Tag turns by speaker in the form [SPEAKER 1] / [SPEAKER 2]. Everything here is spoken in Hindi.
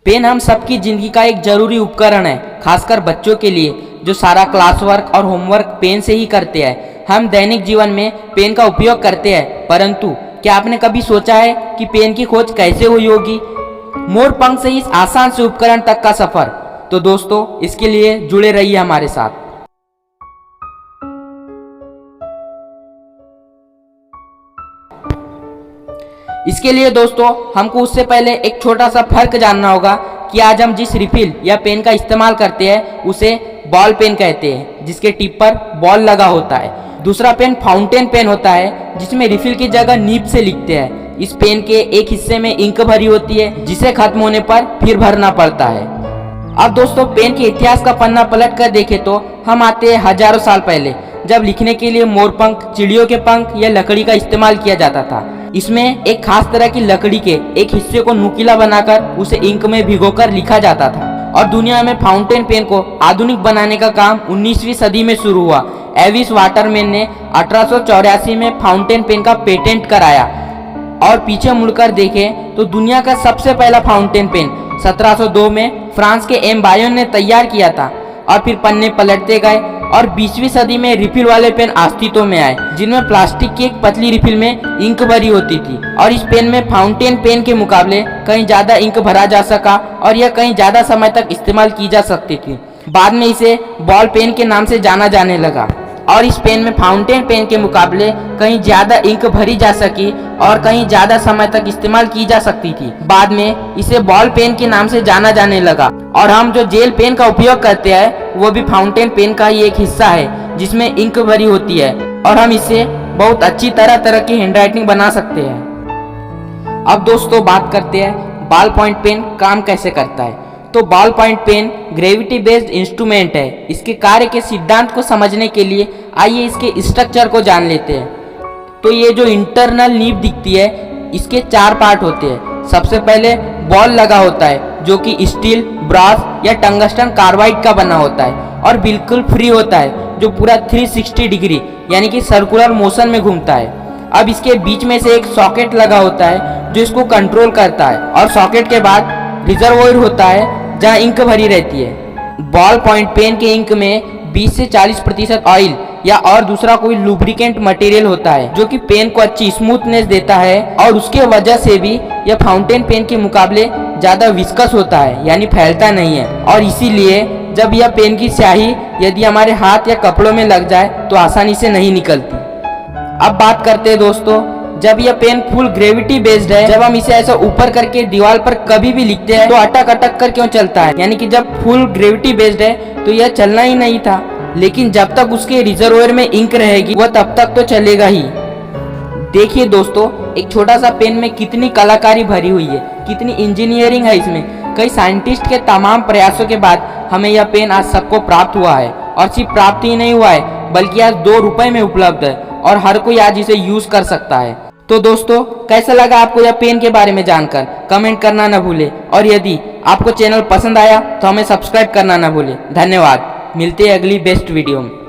[SPEAKER 1] पेन हम सबकी जिंदगी का एक जरूरी उपकरण है, खासकर बच्चों के लिए जो सारा क्लास वर्क और होमवर्क पेन से ही करते हैं। हम दैनिक जीवन में पेन का उपयोग करते हैं, परंतु क्या आपने कभी सोचा है कि पेन की खोज कैसे हुई होगी? मोर पंख से इस आसान से उपकरण तक का सफर। तो दोस्तों, इसके लिए जुड़े रहिए हमारे साथ। इसके लिए दोस्तों हमको उससे पहले एक छोटा सा फर्क जानना होगा कि आज हम जिस रिफिल या पेन का इस्तेमाल करते हैं उसे बॉल पेन कहते हैं, जिसके टिप पर बॉल लगा होता है। दूसरा पेन फाउंटेन पेन होता है, जिसमें रिफिल की जगह नीब से लिखते हैं। इस पेन के एक हिस्से में इंक भरी होती है, जिसे खत्म होने पर फिर भरना पड़ता है। अब दोस्तों, पेन के इतिहास का पन्ना पलट कर देखें तो हम आते हैं हजारों साल पहले, जब लिखने के लिए मोरपंख, चिड़ियों के पंख या लकड़ी का इस्तेमाल किया जाता था। इसमें एक खास तरह की लकड़ी के एक हिस्से को नुकीला बनाकर उसे इंक में भिगोकर लिखा जाता था। और दुनिया में फाउंटेन पेन को आधुनिक बनाने का काम 19वीं सदी में शुरू हुआ। एविस वाटरमैन ने 1884 में फाउंटेन पेन का पेटेंट कराया। और पीछे मुड़कर देखें तो दुनिया का सबसे पहला फाउंटेन पेन 1702 में फ्रांस के एम बायोन ने तैयार किया था। और फिर पन्ने पलटते गए और 20वीं सदी में रिफिल वाले पेन अस्तित्व में आए, जिनमें प्लास्टिक की एक पतली रिफिल में इंक भरी होती थी। और इस पेन में फाउंटेन पेन के मुकाबले कहीं ज्यादा इंक भरा जा सका और यह कहीं ज्यादा समय तक इस्तेमाल की जा सकती थी। बाद में इसे बॉल पेन के नाम से जाना जाने लगा। और इस पेन में फाउंटेन पेन के मुकाबले कहीं ज्यादा इंक भरी जा सकी और कहीं ज्यादा समय तक इस्तेमाल की जा सकती थी। बाद में इसे बॉल पेन के नाम से जाना जाने लगा। और हम जो जेल पेन का उपयोग करते हैं वो भी फाउंटेन पेन का ही एक हिस्सा है, जिसमें इंक भरी होती है और हम इससे बहुत अच्छी तरह की हैंडराइटिंग बना सकते हैं। अब दोस्तों, बात करते हैं बॉल पॉइंट पेन काम कैसे करता है। तो ball point pen gravity based instrument है। इसके कार्य के सिद्धांत को समझने के लिए आइए इसके स्ट्रक्चर को जान लेते हैं। तो ये जो इंटरनल नीब दिखती है, इसके 4 पार्ट होते हैं। सबसे पहले बॉल लगा होता है, जो कि स्टील, ब्रास या टंगस्टन कार्बाइड का बना होता है और बिल्कुल फ्री होता है, जो पूरा 360 डिग्री यानी कि सर्कुलर मोशन में घूमता है। अब इसके बीच में से एक सॉकेट लगा होता है जो इसको कंट्रोल करता है। और सॉकेट के बाद रिजर्वोयर होता है जहां इंक भरी रहती है। बॉल पॉइंट पेन के इंक में 20 से 40% ऑयल या और दूसरा कोई लुब्रिकेंट मटेरियल होता है, जो कि पेन को अच्छी स्मूथनेस देता है। और उसके वजह से भी यह फाउंटेन पेन के मुकाबले ज्यादा विस्कस होता है, यानी फैलता नहीं है। और इसीलिए जब यह पेन की स्याही यदि हमारे हाथ या कपड़ों में लग जाए तो आसानी से नहीं निकलती। अब बात करते हैं दोस्तों, जब यह पेन फुल ग्रेविटी बेस्ड है, जब हम इसे ऐसा ऊपर करके दीवार पर कभी भी लिखते हैं तो अटक अटक कर क्यों चलता है? यानी कि जब फुल ग्रेविटी बेस्ड है तो यह चलना ही नहीं था। लेकिन जब तक उसके रिजर्वोयर में इंक रहेगी वह तब तक तो चलेगा ही। देखिए दोस्तों, एक छोटा सा पेन में कितनी कलाकारी भरी हुई है, कितनी इंजीनियरिंग है इसमें। कई साइंटिस्ट के तमाम प्रयासों के बाद हमें यह पेन आज सबको प्राप्त हुआ है। और सिर्फ प्राप्त ही नहीं हुआ है, बल्कि आज 2 रुपए में उपलब्ध है और हर कोई आज इसे यूज कर सकता है। तो दोस्तों, कैसा लगा आपको यह पेन के बारे में जानकर? कमेंट करना न भूले। और यदि आपको चैनल पसंद आया तो हमें सब्सक्राइब करना न भूले। धन्यवाद। मिलते हैं अगली बेस्ट वीडियो में।